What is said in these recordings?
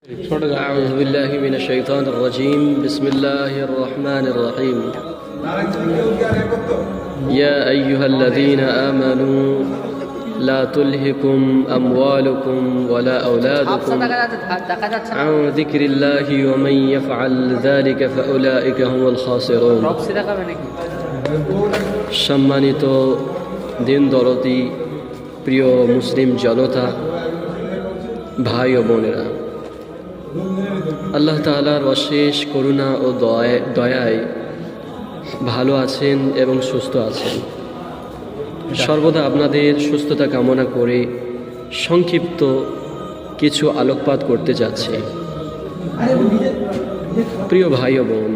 أعوذ بالله من الشيطان الرجيم بسم الله الرحمن الرحيم يا أيها الذين آمنوا لا تلهكم أموالكم ولا أولادكم عن ذكر الله ومن يفعل ذلك فأولئك هم الخاسرون সম্মানিত দিন দরদি প্রিয় মুসলিম জনতা ভাই ও বোনেরা, আল্লাহ তাআলার অশেষ করুণা ও দয়ায় ভালো আছেন এবং সুস্থ আছেন। সর্বদা আপনাদের সুস্থতা কামনা করে সংক্ষিপ্ত কিছু আলোকপাত করতে যাচ্ছি। প্রিয় ভাই ও বোন,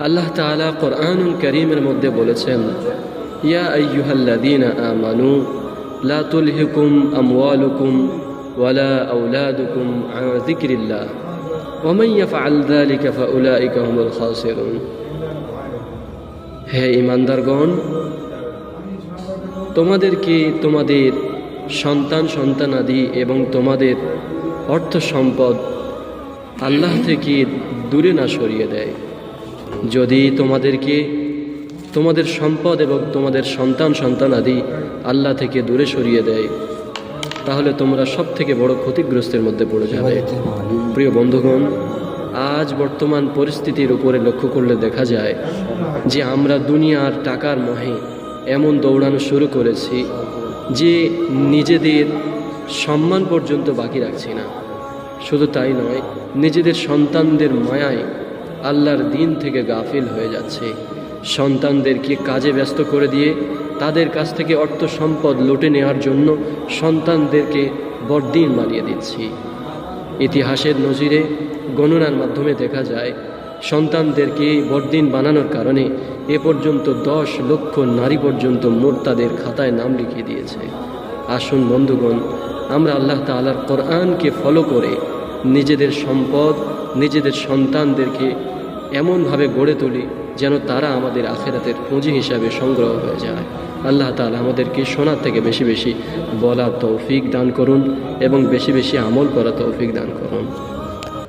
আল্লাহ তাআলা কোরআনুল কারীমের মধ্যে বলেছেন, ইয়া আইয়ুহাল্লাযীনা আমানু লা তুলহিকুম আমওয়ালুকুম ওয়ালা আওলাদুকুম আন যিকরিল্লাহ ওয়া মান ইয়াফআল যালিকা ফাউলাইকা হুমুল খাসিরুন। হে ঈমানদারগণ, তোমাদেরকে তোমাদের সন্তানাদি এবং তোমাদের অর্থ সম্পদ আল্লাহ থেকে দূরে না সরিয়ে দেয়। যদি তোমাদেরকে তোমাদের সম্পদ এবং তোমাদের সন্তানাদি আল্লাহ থেকে দূরে সরিয়ে দেয়, তাহলে তোমরা সব থেকে বড় ক্ষতিগ্রস্তের মধ্যে পড়ে যাবে। প্রিয় বন্ধুগণ, আজ বর্তমান পরিস্থিতির উপরে লক্ষ্য করলে দেখা যায় যে আমরা দুনিয়ার টাকার মোহে এমন দৌড়ানো শুরু করেছি যে নিজেদের সম্মান পর্যন্ত বাকি রাখছি না। শুধু তাই নয়, নিজেদের সন্তানদের মায়ায় আল্লাহর দিন থেকে গাফিল হয়ে যাচ্ছে। সন্তানদেরকে কাজে ব্যস্ত করে দিয়ে তাদের কাছ থেকে অর্থ সম্পদ লুটে নেওয়ার জন্য সন্তানদেরকে বড়দিন বানিয়ে দিচ্ছি। ইতিহাসের নজিরে গণনার মাধ্যমে দেখা যায়, সন্তানদেরকে বড়দিন বানানোর কারণে এ পর্যন্ত 10 লক্ষ নারী পর্যন্ত মুরতাদের খাতায় নাম লিখিয়ে দিয়েছে। আসুন বন্ধুগণ, আমরা আল্লাহ তাআলার কোরআনকে ফলো করে নিজেদের সম্পদ, নিজেদের সন্তানদেরকে এমনভাবে গড়ে তুলি যেন তারা আমাদের আখিরাতের পুঁজি হিসাবে সংগ্রহ হয়ে যায়। আল্লাহ তাআলা আমাদেরকে শোনার থেকে বেশি বেশি বলার তৌফিক দান করুন এবং বেশি বেশি আমল করার তৌফিক দান করুন।